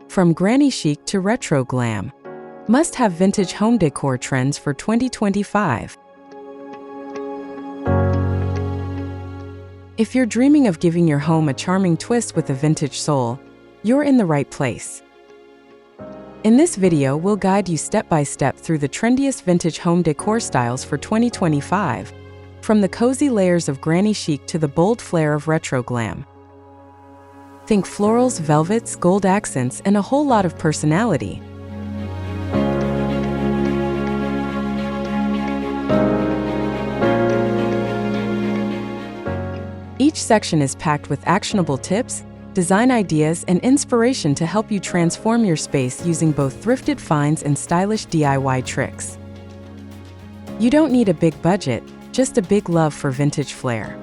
From granny chic to retro glam. Must-have vintage home decor trends for 2025. If you're dreaming of giving your home a charming twist with a vintage soul, you're in the right place. In this video, we'll guide you step by step through the trendiest vintage home decor styles for 2025, from the cozy layers of granny chic to the bold flair of retro glam. Think florals, velvets, gold accents, and a whole lot of personality. Each section is packed with actionable tips, design ideas, and inspiration to help you transform your space using both thrifted finds and stylish DIY tricks. You don't need a big budget, just a big love for vintage flair.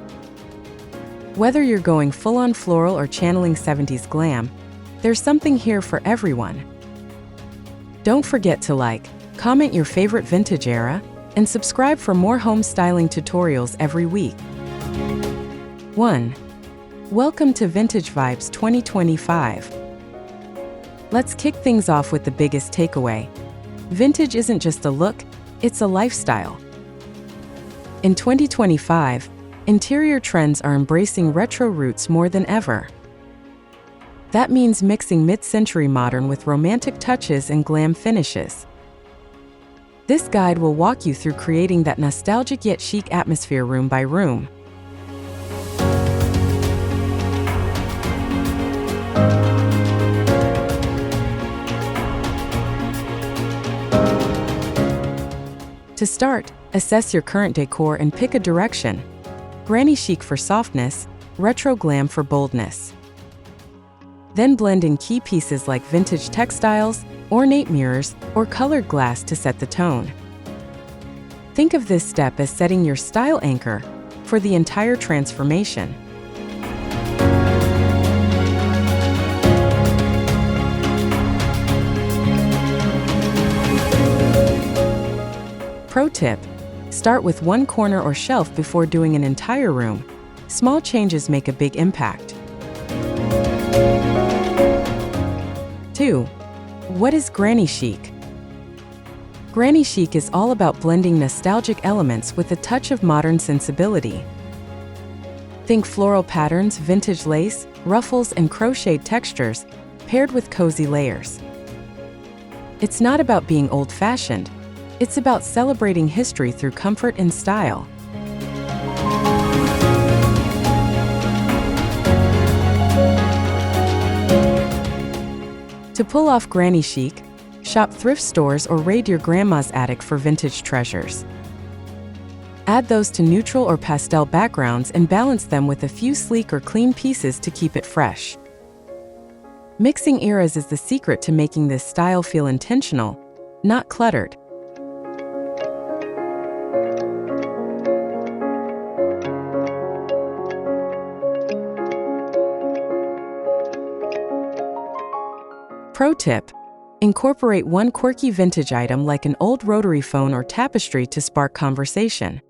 Whether you're going full-on floral or channeling 70s glam, there's something here for everyone. Don't forget to like, comment your favorite vintage era, and subscribe for more home styling tutorials every week. 1. Welcome to Vintage Vibes 2025. Let's kick things off with the biggest takeaway. Vintage isn't just a look, it's a lifestyle. In 2025, interior trends are embracing retro roots more than ever. That means mixing mid-century modern with romantic touches and glam finishes. This guide will walk you through creating that nostalgic yet chic atmosphere room by room. To start, assess your current decor and pick a direction. Granny chic for softness, retro glam for boldness. Then blend in key pieces like vintage textiles, ornate mirrors, or colored glass to set the tone. Think of this step as setting your style anchor for the entire transformation. Pro tip: start with one corner or shelf before doing an entire room. Small changes make a big impact. 2. What is granny chic? Granny chic is all about blending nostalgic elements with a touch of modern sensibility. Think floral patterns, vintage lace, ruffles, and crocheted textures, paired with cozy layers. It's not about being old-fashioned. It's about celebrating history through comfort and style. To pull off granny chic, shop thrift stores or raid your grandma's attic for vintage treasures. Add those to neutral or pastel backgrounds and balance them with a few sleek or clean pieces to keep it fresh. Mixing eras is the secret to making this style feel intentional, not cluttered. Pro tip: incorporate one quirky vintage item like an old rotary phone or tapestry to spark conversation.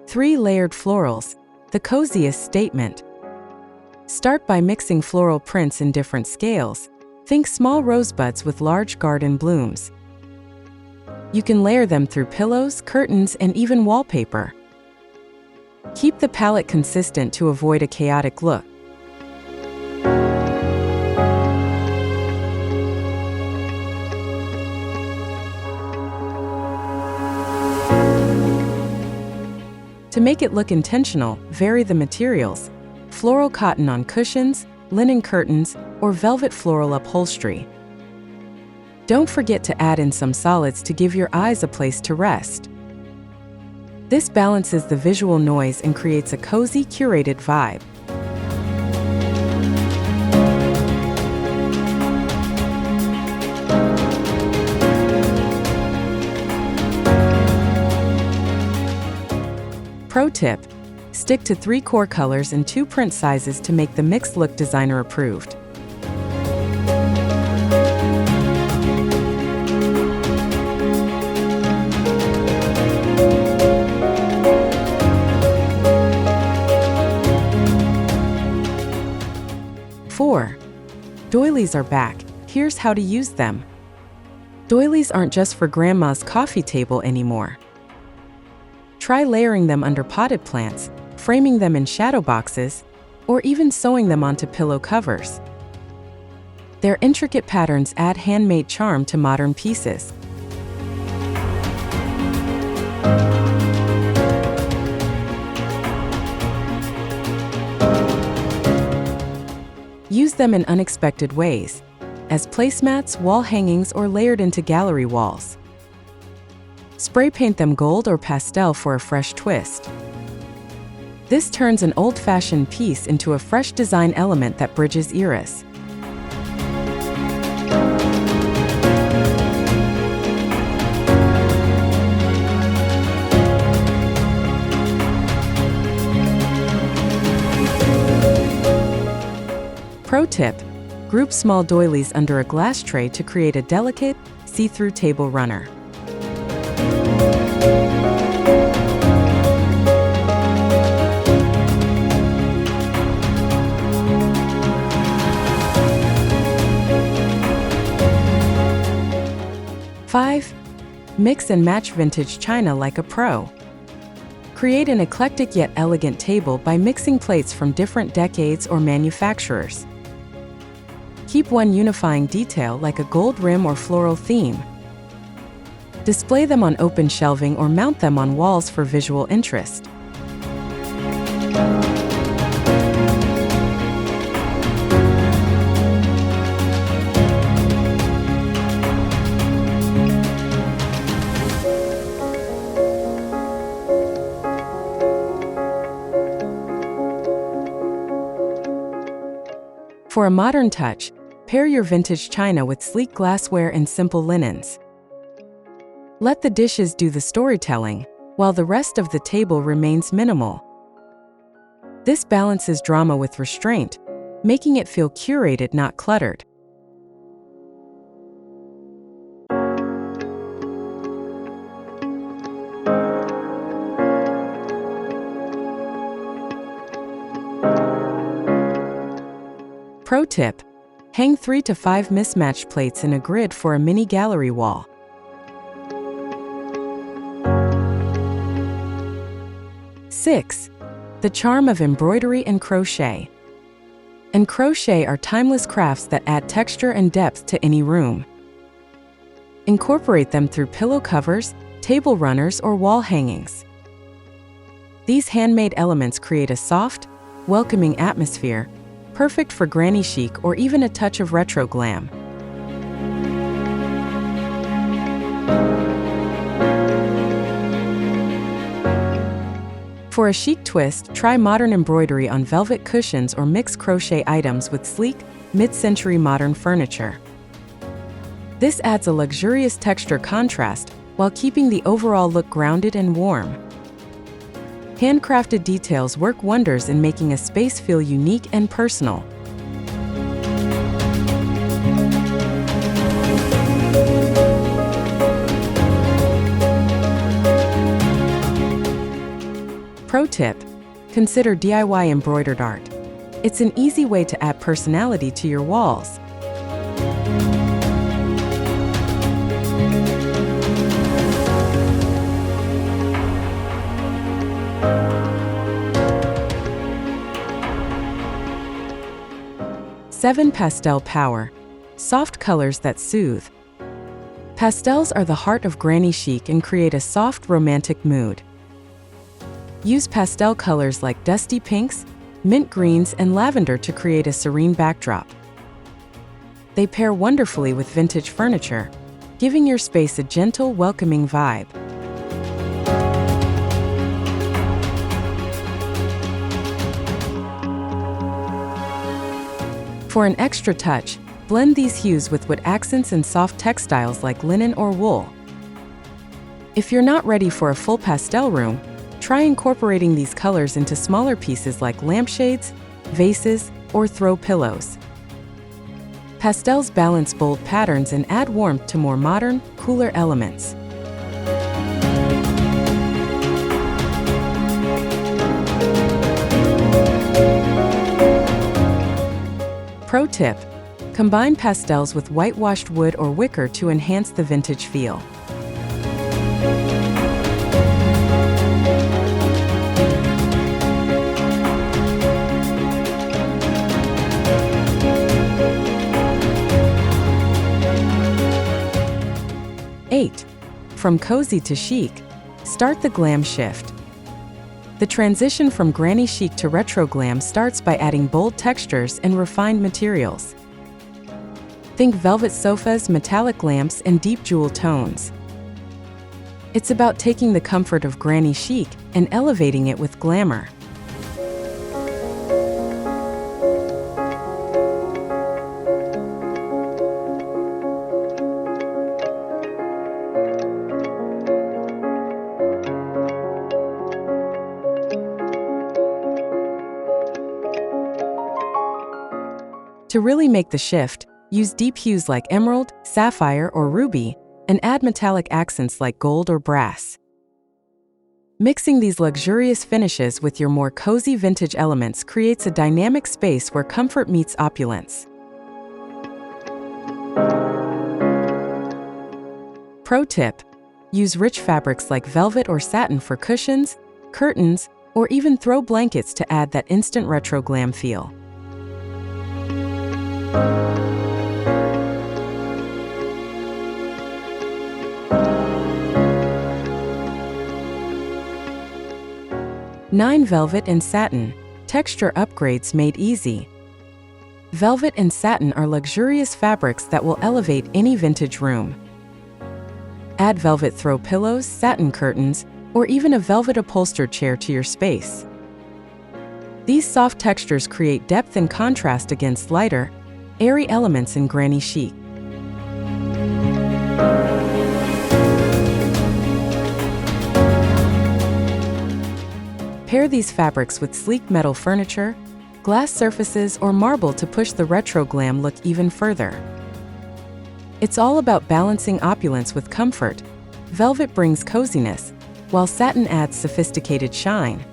Three-layered florals, the coziest statement. Start by mixing floral prints in different scales. Think small rosebuds with large garden blooms. You can layer them through pillows, curtains, and even wallpaper. Keep the palette consistent to avoid a chaotic look. To make it look intentional, vary the materials: floral cotton on cushions, linen curtains, or velvet floral upholstery. Don't forget to add in some solids to give your eyes a place to rest. This balances the visual noise and creates a cozy, curated vibe. Pro tip: stick to 3 core colors and 2 print sizes to make the mix look designer approved. Doilies are back. Here's how to use them. Doilies aren't just for grandma's coffee table anymore. Try layering them under potted plants, framing them in shadow boxes, or even sewing them onto pillow covers. Their intricate patterns add handmade charm to modern pieces. Use them in unexpected ways, as placemats, wall hangings, or layered into gallery walls. Spray paint them gold or pastel for a fresh twist. This turns an old-fashioned piece into a fresh design element that bridges eras. Pro tip: group small doilies under a glass tray to create a delicate, see-through table runner. Five, mix and match vintage china like a pro. Create an eclectic yet elegant table by mixing plates from different decades or manufacturers. Keep one unifying detail like a gold rim or floral theme. Display them on open shelving or mount them on walls for visual interest. For a modern touch, pair your vintage china with sleek glassware and simple linens. Let the dishes do the storytelling, while the rest of the table remains minimal. This balances drama with restraint, making it feel curated, not cluttered. Pro tip: hang 3 to 5 mismatched plates in a grid for a mini gallery wall. Six, the charm of embroidery and crochet. And crochet are timeless crafts that add texture and depth to any room. Incorporate them through pillow covers, table runners, or wall hangings. These handmade elements create a soft, welcoming atmosphere, perfect for granny chic or even a touch of retro glam. For a chic twist, try modern embroidery on velvet cushions or mix crochet items with sleek, mid-century modern furniture. This adds a luxurious texture contrast while keeping the overall look grounded and warm. Handcrafted details work wonders in making a space feel unique and personal. Pro tip: consider DIY embroidered art. It's an easy way to add personality to your walls. Seven, pastel power. Soft colors that soothe. Pastels are the heart of granny chic and create a soft, romantic mood. Use pastel colors like dusty pinks, mint greens, and lavender to create a serene backdrop. They pair wonderfully with vintage furniture, giving your space a gentle, welcoming vibe. For an extra touch, blend these hues with wood accents and soft textiles like linen or wool. If you're not ready for a full pastel room, try incorporating these colors into smaller pieces like lampshades, vases, or throw pillows. Pastels balance bold patterns and add warmth to more modern, cooler elements. Pro tip: Combine pastels with whitewashed wood or wicker to enhance the vintage feel. Eight. From cozy to chic, start the glam shift. The transition from granny chic to retro glam starts by adding bold textures and refined materials. Think velvet sofas, metallic lamps, and deep jewel tones. It's about taking the comfort of granny chic and elevating it with glamour. To really make the shift, use deep hues like emerald, sapphire, or ruby, and add metallic accents like gold or brass. Mixing these luxurious finishes with your more cozy vintage elements creates a dynamic space where comfort meets opulence. Pro tip: use rich fabrics like velvet or satin for cushions, curtains, or even throw blankets to add that instant retro glam feel. Nine. Velvet and satin, texture upgrades made easy. Velvet and satin are luxurious fabrics that will elevate any vintage room. Add velvet throw pillows, satin curtains, or even a velvet upholstered chair to your space. These soft textures create depth and contrast against lighter, airy elements in granny chic. Pair these fabrics with sleek metal furniture, glass surfaces, or marble to push the retro glam look even further. It's all about balancing opulence with comfort. Velvet brings coziness, while satin adds sophisticated shine.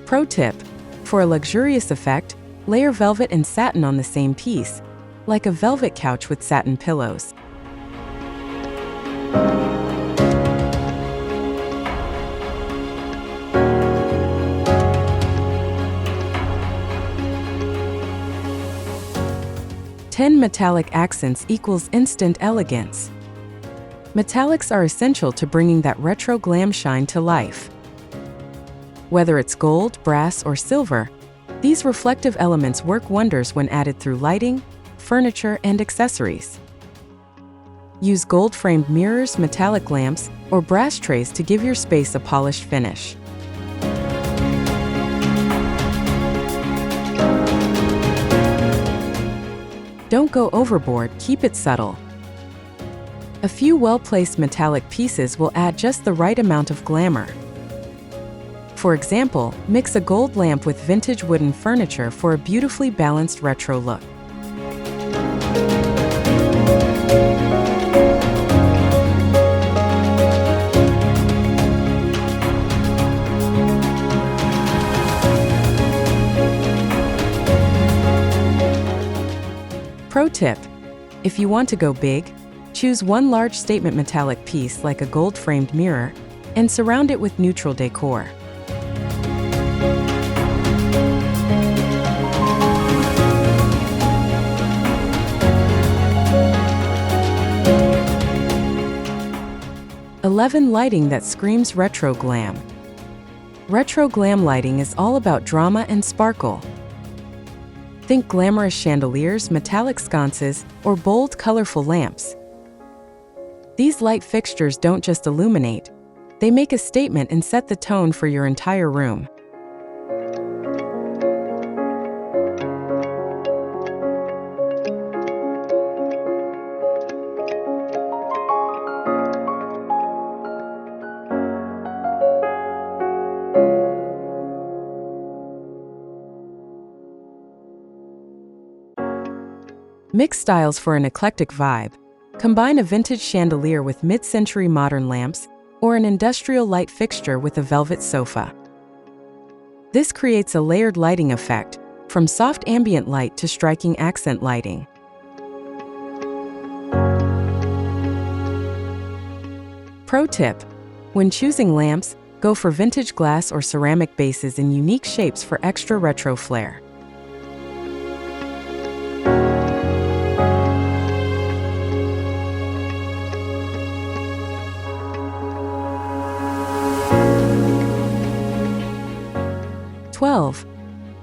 Pro tip: for a luxurious effect, layer velvet and satin on the same piece, like a velvet couch with satin pillows. Ten. Metallic accents equals instant elegance. Metallics are essential to bringing that retro glam shine to life. Whether it's gold, brass, or silver, these reflective elements work wonders when added through lighting, furniture, and accessories. Use gold-framed mirrors, metallic lamps, or brass trays to give your space a polished finish. Don't go overboard, keep it subtle. A few well-placed metallic pieces will add just the right amount of glamour. For example, mix a gold lamp with vintage wooden furniture for a beautifully balanced retro look. Pro tip: if you want to go big, choose one large statement metallic piece like a gold-framed mirror and surround it with neutral decor. Lighting that screams retro glam. Retro glam lighting is all about drama and sparkle. Think glamorous chandeliers, metallic sconces, or bold, colorful lamps. These light fixtures don't just illuminate, they make a statement and set the tone for your entire room. Mix styles for an eclectic vibe. Combine a vintage chandelier with mid-century modern lamps or an industrial light fixture with a velvet sofa. This creates a layered lighting effect, from soft ambient light to striking accent lighting. Pro tip: when choosing lamps, go for vintage glass or ceramic bases in unique shapes for extra retro flair.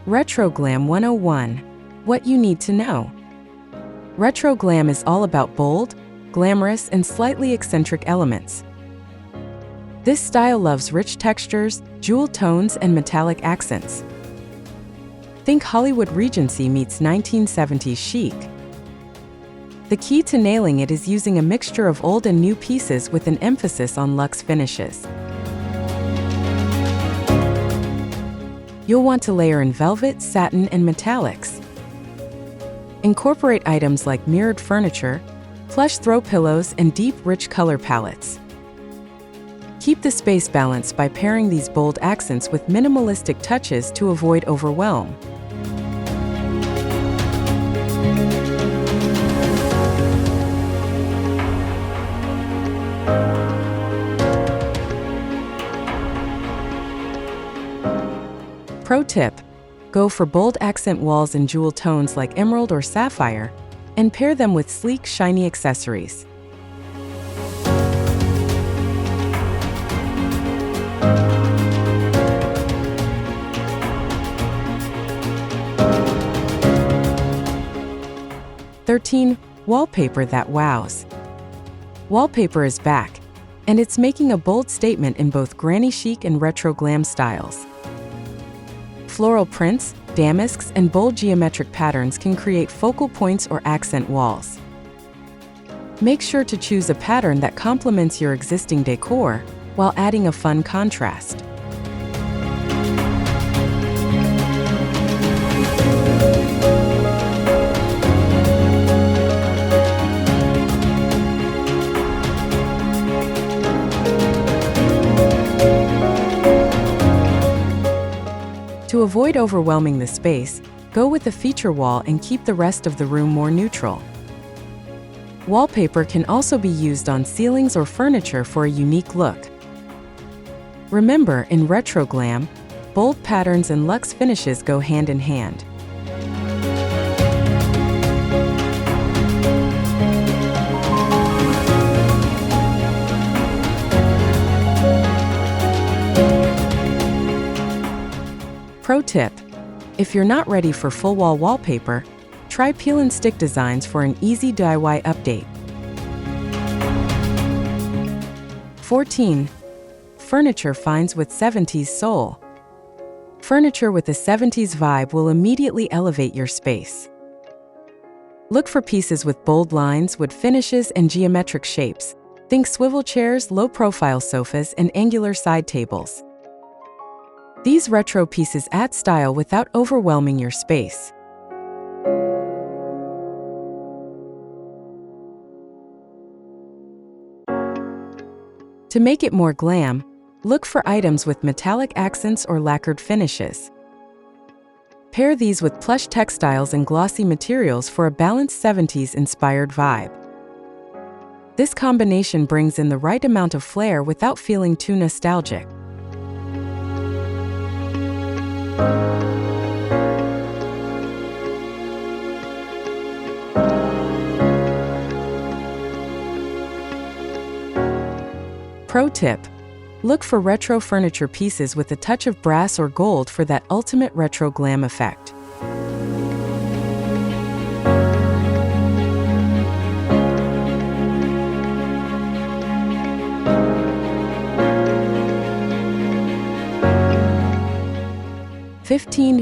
Retro Glam 101. What you need to know. Retro Glam is all about bold, glamorous, and slightly eccentric elements. This style loves rich textures, jewel tones, and metallic accents. Think Hollywood Regency meets 1970s chic. The key to nailing it is using a mixture of old and new pieces with an emphasis on luxe finishes. You'll want to layer in velvet, satin, and metallics. Incorporate items like mirrored furniture, plush throw pillows, and deep, rich color palettes. Keep the space balanced by pairing these bold accents with minimalistic touches to avoid overwhelm. Pro tip: go for bold accent walls in jewel tones like emerald or sapphire, and pair them with sleek, shiny accessories. Wallpaper that wows. Wallpaper is back, and it's making a bold statement in both granny chic and retro glam styles. Floral prints, damasks, and bold geometric patterns can create focal points or accent walls. Make sure to choose a pattern that complements your existing decor while adding a fun contrast. To avoid overwhelming the space, go with a feature wall and keep the rest of the room more neutral. Wallpaper can also be used on ceilings or furniture for a unique look. Remember, in retro glam, bold patterns and luxe finishes go hand in hand. Pro tip: if you're not ready for full wall wallpaper, try peel and stick designs for an easy DIY update. 14. Furniture finds with 70s soul. Furniture with a 70s vibe will immediately elevate your space. Look for pieces with bold lines, wood finishes, and geometric shapes. Think swivel chairs, low-profile sofas, and angular side tables. These retro pieces add style without overwhelming your space. To make it more glam, look for items with metallic accents or lacquered finishes. Pair these with plush textiles and glossy materials for a balanced 70s-inspired vibe. This combination brings in the right amount of flair without feeling too nostalgic. Pro tip: look for retro furniture pieces with a touch of brass or gold for that ultimate retro glam effect.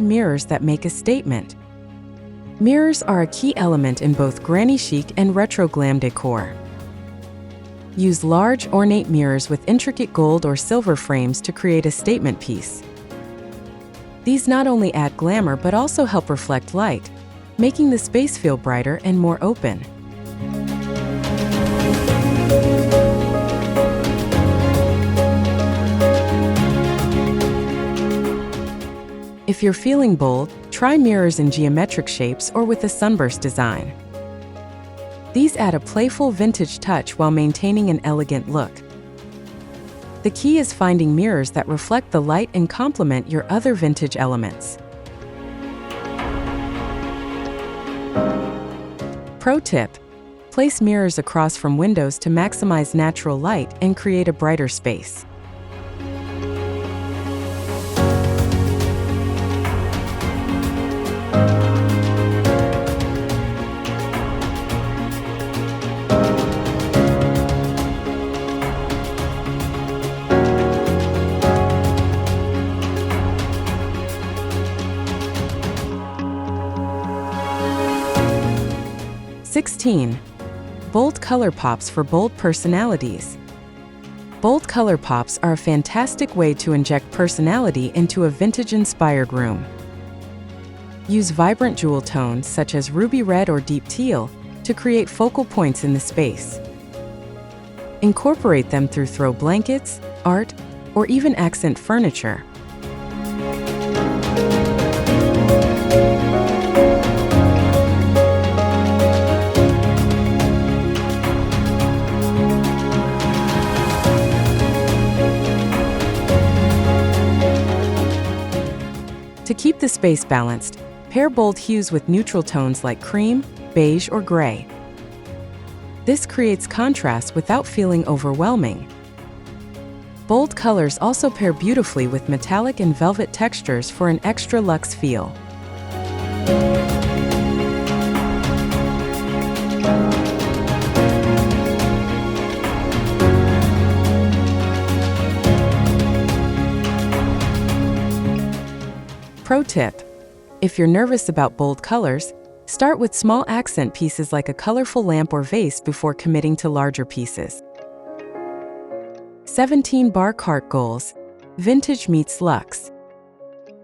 Mirrors that make a statement. Mirrors are a key element in both granny chic and retro glam decor. Use large, ornate mirrors with intricate gold or silver frames to create a statement piece. These not only add glamour but also help reflect light, making the space feel brighter and more open. If you're feeling bold, try mirrors in geometric shapes or with a sunburst design. These add a playful vintage touch while maintaining an elegant look. The key is finding mirrors that reflect the light and complement your other vintage elements. Pro tip: place mirrors across from windows to maximize natural light and create a brighter space. Bold color pops for bold personalities. Bold color pops are a fantastic way to inject personality into a vintage-inspired room. Use vibrant jewel tones such as ruby red or deep teal to create focal points in the space. Incorporate them through throw blankets, art, or even accent furniture. To keep the space balanced, pair bold hues with neutral tones like cream, beige, or gray. This creates contrast without feeling overwhelming. Bold colors also pair beautifully with metallic and velvet textures for an extra luxe feel. Pro tip: if you're nervous about bold colors, start with small accent pieces like a colorful lamp or vase before committing to larger pieces. 17 Bar cart goals: vintage meets luxe.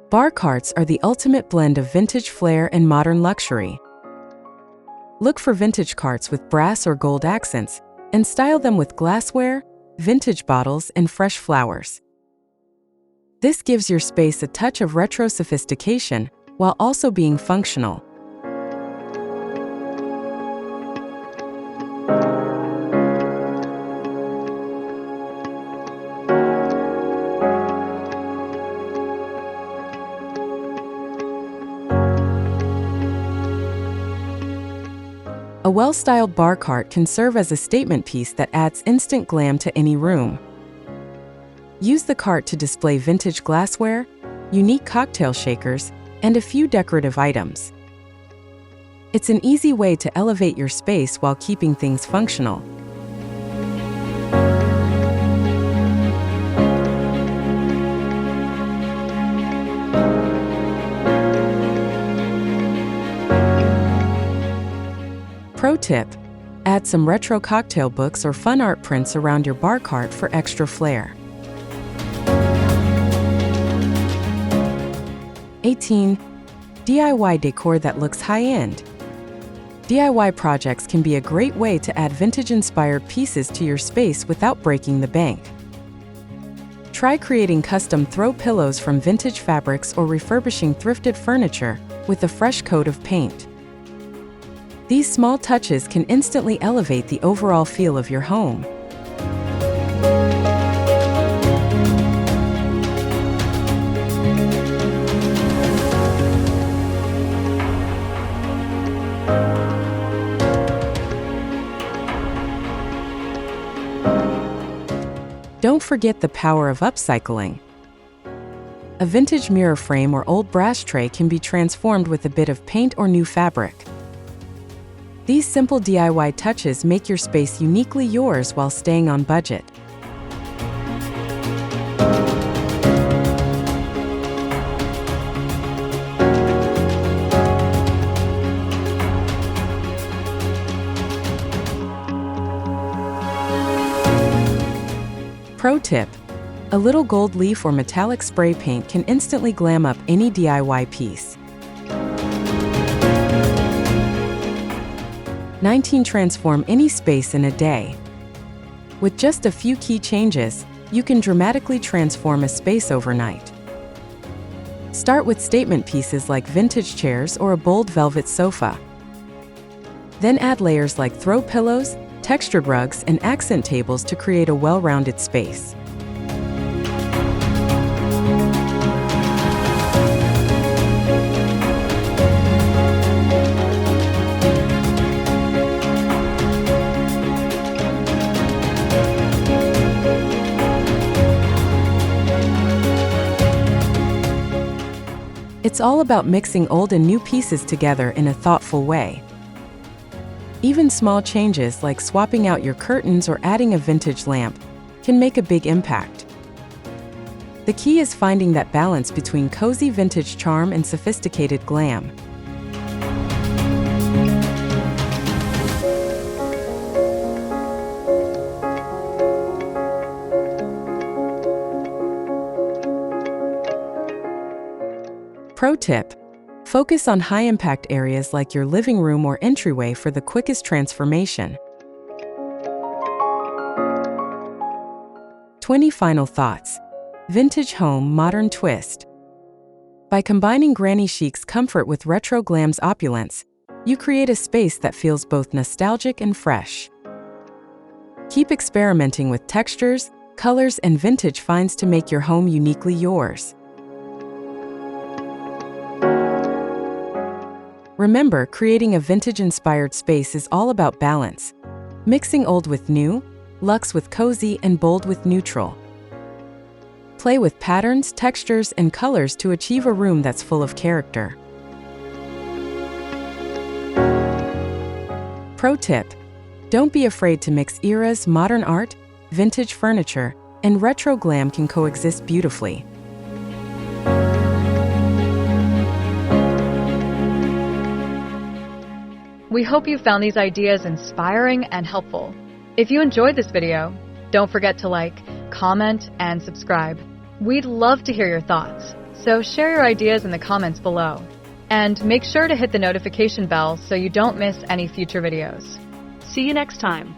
Bar carts are the ultimate blend of vintage flair and modern luxury. Look for vintage carts with brass or gold accents and style them with glassware, vintage bottles, and fresh flowers. This gives your space a touch of retro sophistication while also being functional. A well-styled bar cart can serve as a statement piece that adds instant glam to any room. Use the cart to display vintage glassware, unique cocktail shakers, and a few decorative items. It's an easy way to elevate your space while keeping things functional. Pro tip: add some retro cocktail books or fun art prints around your bar cart for extra flair. 18. DIY decor that looks high-end. DIY projects can be a great way to add vintage-inspired pieces to your space without breaking the bank. Try creating custom throw pillows from vintage fabrics or refurbishing thrifted furniture with a fresh coat of paint. These small touches can instantly elevate the overall feel of your home. Don't forget the power of upcycling. A vintage mirror frame or old brass tray can be transformed with a bit of paint or new fabric. These simple DIY touches make your space uniquely yours while staying on budget. Pro tip: a little gold leaf or metallic spray paint can instantly glam up any DIY piece. 19. Transform any space in a day. With just a few key changes, you can dramatically transform a space overnight. Start with statement pieces like vintage chairs or a bold velvet sofa. Then add layers like throw pillows, textured rugs, and accent tables to create a well-rounded space. It's all about mixing old and new pieces together in a thoughtful way. Even small changes like swapping out your curtains or adding a vintage lamp can make a big impact. The key is finding that balance between cozy vintage charm and sophisticated glam. Pro tip: focus on high-impact areas like your living room or entryway for the quickest transformation. 20 final thoughts. Vintage home, modern twist. By combining Granny Chic's comfort with Retro Glam's opulence, you create a space that feels both nostalgic and fresh. Keep experimenting with textures, colors, and vintage finds to make your home uniquely yours. Remember, creating a vintage-inspired space is all about balance, mixing old with new, luxe with cozy, and bold with neutral. Play with patterns, textures, and colors to achieve a room that's full of character. Pro tip: don't be afraid to mix eras. Modern art, vintage furniture, and retro glam can coexist beautifully. We hope you found these ideas inspiring and helpful. If you enjoyed this video, don't forget to like, comment, and subscribe. We'd love to hear your thoughts, so share your ideas in the comments below. And make sure to hit the notification bell so you don't miss any future videos. See you next time.